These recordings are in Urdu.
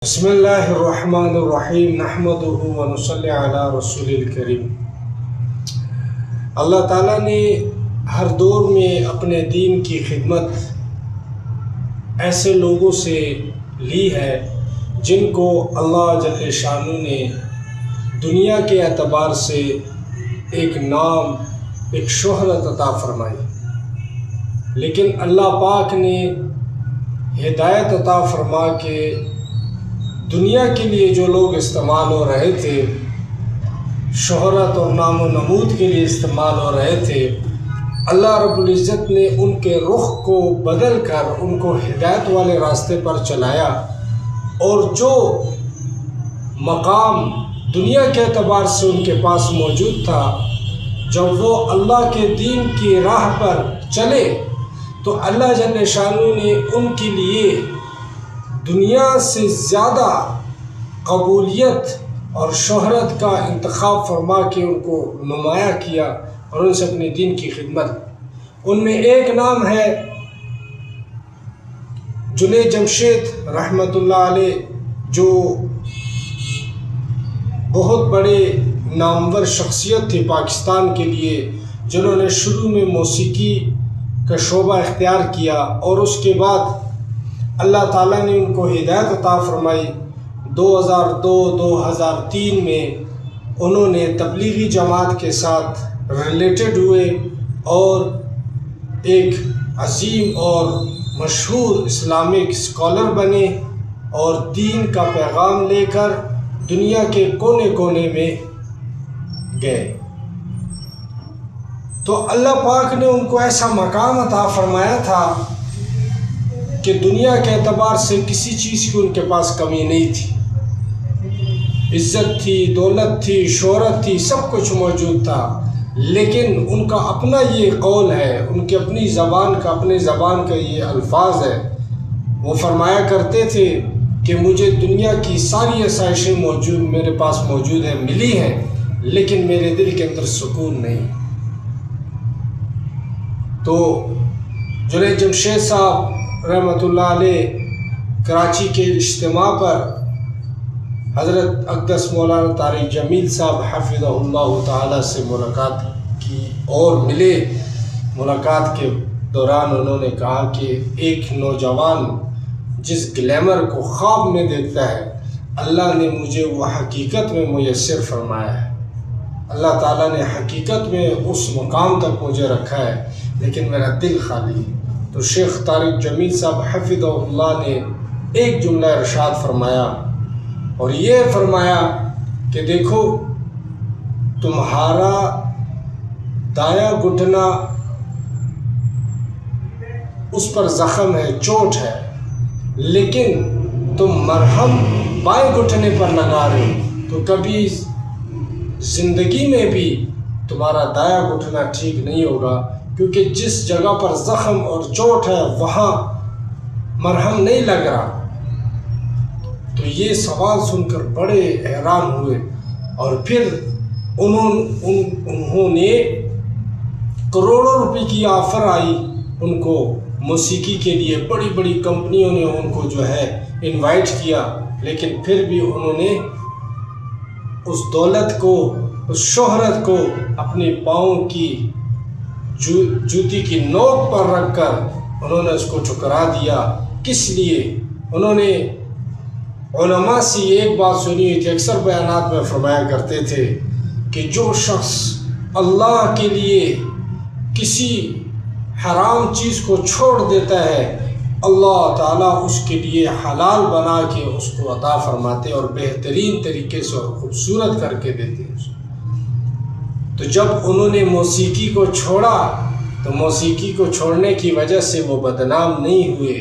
بسم اللہ الرحمن الرحیم نحمدہ ونصلی علی رسول الکریم۔ اللہ تعالیٰ نے ہر دور میں اپنے دین کی خدمت ایسے لوگوں سے لی ہے جن کو اللہ جل شانہ نے دنیا کے اعتبار سے ایک نام، ایک شہرت عطا فرمائی، لیکن اللہ پاک نے ہدایت عطا فرما کے دنیا کے لیے جو لوگ استعمال ہو رہے تھے، شہرت اور نام و نمود کے لیے استعمال ہو رہے تھے، اللہ رب العزت نے ان کے رخ کو بدل کر ان کو ہدایت والے راستے پر چلایا، اور جو مقام دنیا کے اعتبار سے ان کے پاس موجود تھا، جب وہ اللہ کے دین کی راہ پر چلے تو اللہ جل شانہ نے ان کے لیے دنیا سے زیادہ قبولیت اور شہرت کا انتخاب فرما کے ان کو نمایاں کیا اور ان سے اپنے دین کی خدمت۔ ان میں ایک نام ہے جنید جمشید رحمۃ اللہ علیہ، جو بہت بڑے نامور شخصیت تھی پاکستان کے لیے، جنہوں نے شروع میں موسیقی کا شعبہ اختیار کیا اور اس کے بعد اللہ تعالیٰ نے ان کو ہدایت عطا فرمائی۔ 2002-2003 میں انہوں نے تبلیغی جماعت کے ساتھ ریلیٹڈ ہوئے اور ایک عظیم اور مشہور اسلامک اسکالر بنے اور دین کا پیغام لے کر دنیا کے کونے کونے میں گئے۔ تو اللہ پاک نے ان کو ایسا مقام عطا فرمایا تھا کہ دنیا کے اعتبار سے کسی چیز کی ان کے پاس کمی نہیں تھی، عزت تھی، دولت تھی، شہرت تھی، سب کچھ موجود تھا، لیکن ان کا اپنا یہ قول ہے، ان کی اپنی اپنے زبان کا یہ الفاظ ہے۔ وہ فرمایا کرتے تھے کہ مجھے دنیا کی ساری آسائشیں میرے پاس موجود ہیں، ملی ہیں، لیکن میرے دل کے اندر سکون نہیں۔ تو جنید جمشید صاحب رحمۃ اللہ علیہ کراچی کے اجتماع پر حضرت اقدس مولانا طارق جمیل صاحب حفظہ اللہ تعالیٰ سے ملاقات کی اور ملے۔ ملاقات کے دوران انہوں نے کہا کہ ایک نوجوان جس گلیمر کو خواب میں دیکھتا ہے، اللہ نے مجھے وہ حقیقت میں میسر فرمایا ہے، اللہ تعالیٰ نے حقیقت میں اس مقام تک مجھے رکھا ہے، لیکن میرا دل خالی ہے۔ تو شیخ طارق جمیل صاحب حفظہ اللہ نے ایک جملہ ارشاد فرمایا اور یہ فرمایا کہ دیکھو، تمہارا دایاں گھٹنا اس پر زخم ہے، چوٹ ہے، لیکن تم مرہم بائیں گھٹنے پر لگا رہے ہو، تو کبھی زندگی میں بھی تمہارا دایاں گھٹنا ٹھیک نہیں ہوگا، کیونکہ جس جگہ پر زخم اور چوٹ ہے وہاں مرہم نہیں لگ رہا۔ تو یہ سوال سن کر بڑے حیران ہوئے، اور پھر انہوں نے کروڑوں روپے کی آفر آئی ان کو موسیقی کے لیے، بڑی بڑی کمپنیوں نے ان کو جو ہے انوائٹ کیا، لیکن پھر بھی انہوں نے اس دولت کو، اس شہرت کو اپنے پاؤں کی جوتی کی نوک پر رکھ کر انہوں نے اس کو ٹھکرا دیا۔ کس لیے؟ انہوں نے علماء سے ایک بات سنی ہوئی تھی، اکثر بیانات میں فرمایا کرتے تھے کہ جو شخص اللہ کے لیے کسی حرام چیز کو چھوڑ دیتا ہے، اللہ تعالیٰ اس کے لیے حلال بنا کے اس کو عطا فرماتے اور بہترین طریقے سے اور خوبصورت کر کے دیتے ہیں۔ تو جب انہوں نے موسیقی کو چھوڑا تو موسیقی کو چھوڑنے کی وجہ سے وہ بدنام نہیں ہوئے،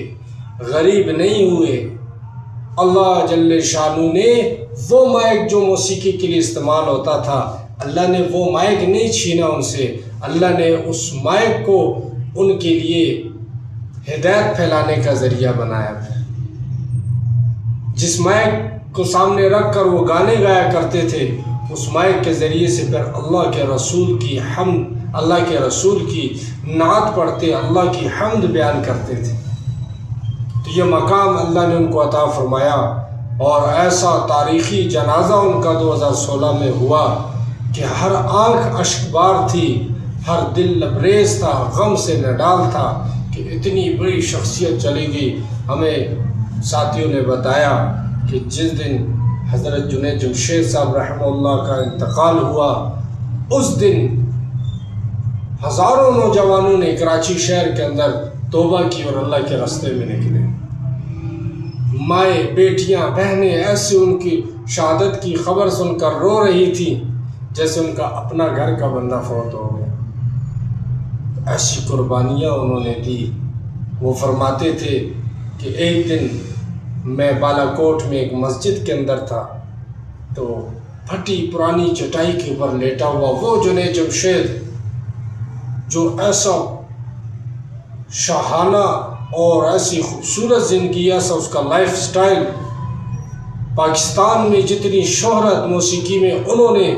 غریب نہیں ہوئے۔ اللہ جل شانہ نے وہ مائک جو موسیقی کے لیے استعمال ہوتا تھا، اللہ نے وہ مائک نہیں چھینا ان سے، اللہ نے اس مائک کو ان کے لیے ہدایت پھیلانے کا ذریعہ بنایا۔ جس مائک کو سامنے رکھ کر وہ گانے گایا کرتے تھے، اس مائک کے ذریعے سے پھر اللہ کے رسول کی حمد، اللہ کے رسول کی نعت پڑھتے، اللہ کی حمد بیان کرتے تھے۔ تو یہ مقام اللہ نے ان کو عطا فرمایا۔ اور ایسا تاریخی جنازہ ان کا 2016 میں ہوا کہ ہر آنکھ اشکبار تھی، ہر دل لبریز تھا، غم سے نڈال تھا کہ اتنی بڑی شخصیت چلی گئی۔ ہمیں ساتھیوں نے بتایا کہ جس دن حضرت جنید جمشید صاحب رحمہ اللہ کا انتقال ہوا، اس دن ہزاروں نوجوانوں نے کراچی شہر کے اندر توبہ کی اور اللہ کے راستے میں نکلے۔ مائیں، بیٹیاں، بہنیں ایسے ان کی شہادت کی خبر سن کر رو رہی تھی جیسے ان کا اپنا گھر کا بندہ فوت ہو گیا۔ ایسی قربانیاں انہوں نے دی۔ وہ فرماتے تھے کہ ایک دن میں بالا کوٹ میں ایک مسجد کے اندر تھا تو پھٹی پرانی چٹائی کے اوپر لیٹا ہوا وہ جنید جمشید، جو ایسا شاہانہ اور ایسی خوبصورت زندگی، ایسا اس کا لائف سٹائل، پاکستان میں جتنی شہرت موسیقی میں انہوں نے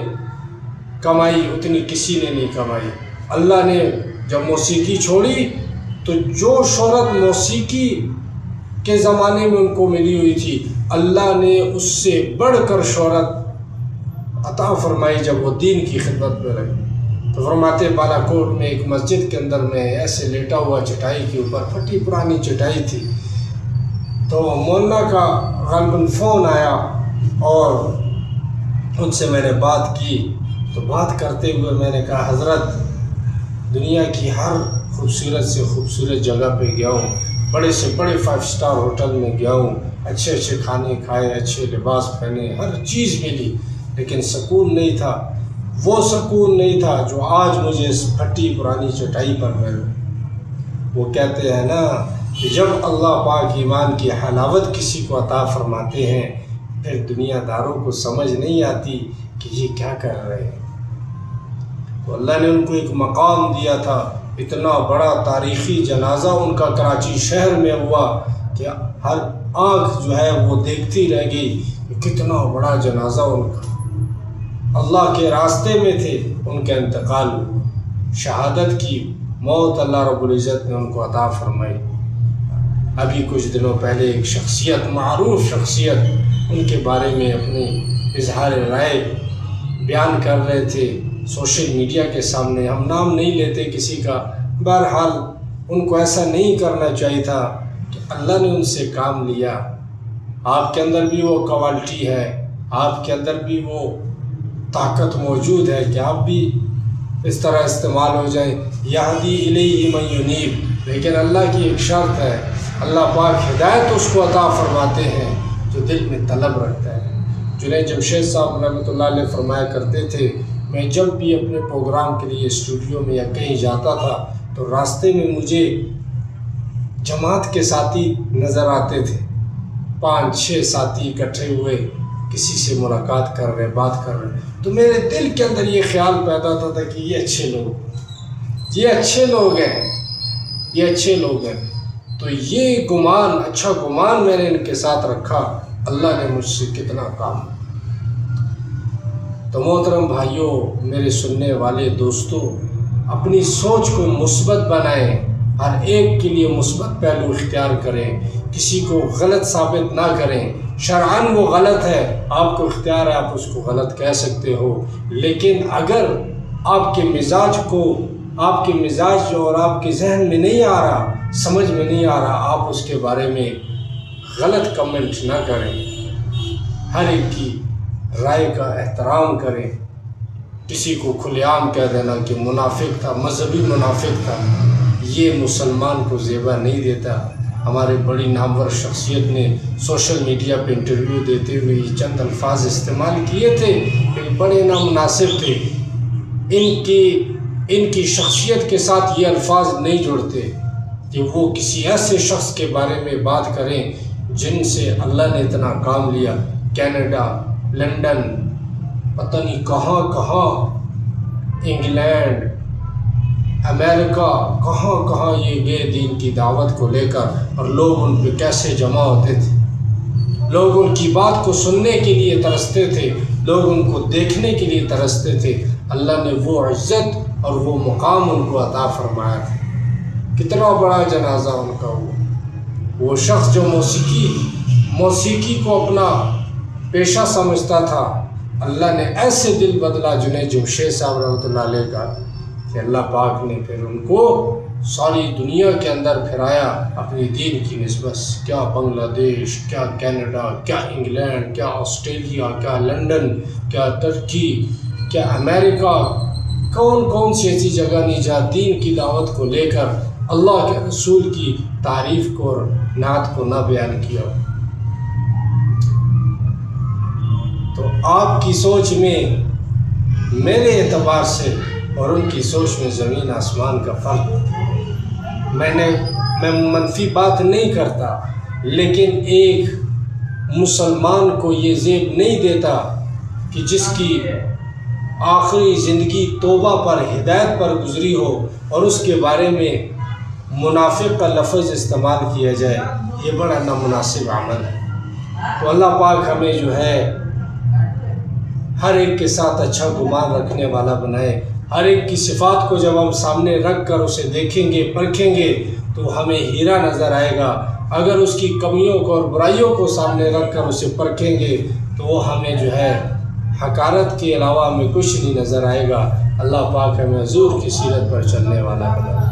کمائی اتنی کسی نے نہیں کمائی۔ اللہ نے جب موسیقی چھوڑی تو جو شہرت موسیقی کے زمانے میں ان کو ملی ہوئی تھی، اللہ نے اس سے بڑھ کر شہرت عطا فرمائی جب وہ دین کی خدمت میں رہے۔ تو فرماتے بالا کوٹ میں ایک مسجد کے اندر میں ایسے لیٹا ہوا چٹائی کے اوپر، پھٹی پرانی چٹائی تھی، تو مولانا کا غالباً فون آیا اور ان سے میں نے بات کی۔ تو بات کرتے ہوئے میں نے کہا حضرت دنیا کی ہر خوبصورت سے خوبصورت جگہ پہ گیا ہوں، بڑے سے بڑے 5 اسٹار ہوٹل میں گیا ہوں، اچھے اچھے کھانے کھائے، اچھے لباس پہنے، ہر چیز ملی، لیکن سکون نہیں تھا۔ وہ سکون نہیں تھا جو آج مجھے اس پھٹی پرانی چٹائی پر مل۔ وہ کہتے ہیں نا کہ جب اللہ پاک ایمان کی حلاوت کسی کو عطا فرماتے ہیں پھر دنیا داروں کو سمجھ نہیں آتی کہ یہ کیا کر رہے ہیں۔ تو اللہ نے ان کو ایک مقام دیا تھا، اتنا بڑا تاریخی جنازہ ان کا کراچی شہر میں ہوا کہ ہر آنکھ جو ہے وہ دیکھتی رہ گئی کہ کتنا بڑا جنازہ ان کا، اللہ کے راستے میں تھے، ان کا انتقال، شہادت کی موت اللہ رب العزت نے ان کو عطا فرمائی۔ ابھی کچھ دنوں پہلے ایک شخصیت، معروف شخصیت، ان کے بارے میں اپنی اظہار رائے بیان کر رہے تھے سوشل میڈیا کے سامنے۔ ہم نام نہیں لیتے کسی کا، بہرحال ان کو ایسا نہیں کرنا چاہیے تھا کہ اللہ نے ان سے کام لیا۔ آپ کے اندر بھی وہ کوالٹی ہے، آپ کے اندر بھی وہ طاقت موجود ہے کہ آپ بھی اس طرح استعمال ہو جائیں۔ یہدی الیہ من ینیب، لیکن اللہ کی ایک شرط ہے، اللہ پاک ہدایت اس کو عطا فرماتے ہیں جو دل میں طلب رکھتا ہے۔ جنید جمشید صاحب رحمۃ اللہ علیہ فرمایا کرتے تھے، میں جب بھی اپنے پروگرام کے لیے اسٹوڈیو میں یا کہیں جاتا تھا تو راستے میں مجھے جماعت کے ساتھی نظر آتے تھے، 5-6 ساتھی اکٹھے ہوئے کسی سے ملاقات کر رہے، بات کر رہے، تو میرے دل کے اندر یہ خیال پیدا ہوتا تھا کہ یہ اچھے لوگ، یہ اچھے لوگ ہیں، یہ اچھے لوگ ہیں۔ تو یہ گمان، اچھا گمان میں نے ان کے ساتھ رکھا، اللہ نے مجھ سے کتنا کام۔ تو محترم بھائیوں، میرے سننے والے دوستوں، اپنی سوچ کو مثبت بنائیں، ہر ایک کے لیے مثبت پہلو اختیار کریں، کسی کو غلط ثابت نہ کریں۔ شرعاً وہ غلط ہے، آپ کو اختیار ہے، آپ اس کو غلط کہہ سکتے ہو، لیکن اگر آپ کے مزاج جو اور آپ کے ذہن میں نہیں آ رہا، سمجھ میں نہیں آ رہا، آپ اس کے بارے میں غلط کمنٹ نہ کریں۔ ہر ایک کی رائے کا احترام کریں۔ کسی کو کھلے عام کہہ دینا کہ منافق تھا، مذہبی منافق تھا، یہ مسلمان کو زیبا نہیں دیتا۔ ہمارے بڑی نامور شخصیت نے سوشل میڈیا پہ انٹرویو دیتے ہوئے یہ چند الفاظ استعمال کیے تھے کہ بڑے نامناسب تھے۔ ان کی شخصیت کے ساتھ یہ الفاظ نہیں جڑتے کہ وہ کسی ایسے شخص کے بارے میں بات کریں جن سے اللہ نے اتنا کام لیا۔ کینیڈا، لندن، پتہ نہیں کہاں کہاں، انگلینڈ، امریکہ، کہاں کہاں یہ گئے دین کی دعوت کو لے کر، اور لوگ ان پہ کیسے جمع ہوتے تھے۔ لوگ ان کی بات کو سننے کے لیے ترستے تھے، لوگ ان کو دیکھنے کے لیے ترستے تھے۔ اللہ نے وہ عزت اور وہ مقام ان کو عطا فرمایا تھا۔ کتنا بڑا جنازہ ان کا ہوا۔ وہ شخص جو موسیقی موسیقی کو اپنا پیشہ سمجھتا تھا، اللہ نے ایسے دل بدلا جنید جمشید صاحب رحمۃ اللہ علیہ کا کہ اللہ پاک نے پھر ان کو ساری دنیا کے اندر پھرایا اپنی دین کی نسبت. کیا بنگلہ دیش، کیا کینیڈا، کیا انگلینڈ، کیا آسٹریلیا، کیا لنڈن، کیا ترکی، کیا امریکہ، کون کون سی ایسی جگہ نہیں جہاں دین کی دعوت کو لے کر اللہ کے رسول کی تعریف کو اور نعت کو نہ بیان کیا. تو آپ کی سوچ میں میرے اعتبار سے اور ان کی سوچ میں زمین آسمان کا فرق. میں منفی بات نہیں کرتا، لیکن ایک مسلمان کو یہ زیب نہیں دیتا کہ جس کی آخری زندگی توبہ پر، ہدایت پر گزری ہو اور اس کے بارے میں منافق کا لفظ استعمال کیا جائے. یہ بڑا نامناسب عمل ہے. تو اللہ پاک ہمیں جو ہے ہر ایک کے ساتھ اچھا گمان رکھنے والا بنائے. ہر ایک کی صفات کو جب ہم سامنے رکھ کر اسے دیکھیں گے، پرکھیں گے تو ہمیں ہیرا نظر آئے گا. اگر اس کی کمیوں کو اور برائیوں کو سامنے رکھ کر اسے پرکھیں گے تو وہ ہمیں جو ہے حقارت کے علاوہ ہمیں کچھ نہیں نظر آئے گا. اللہ پاک ہمیں حضور کی سیرت پر چلنے والا بنائے.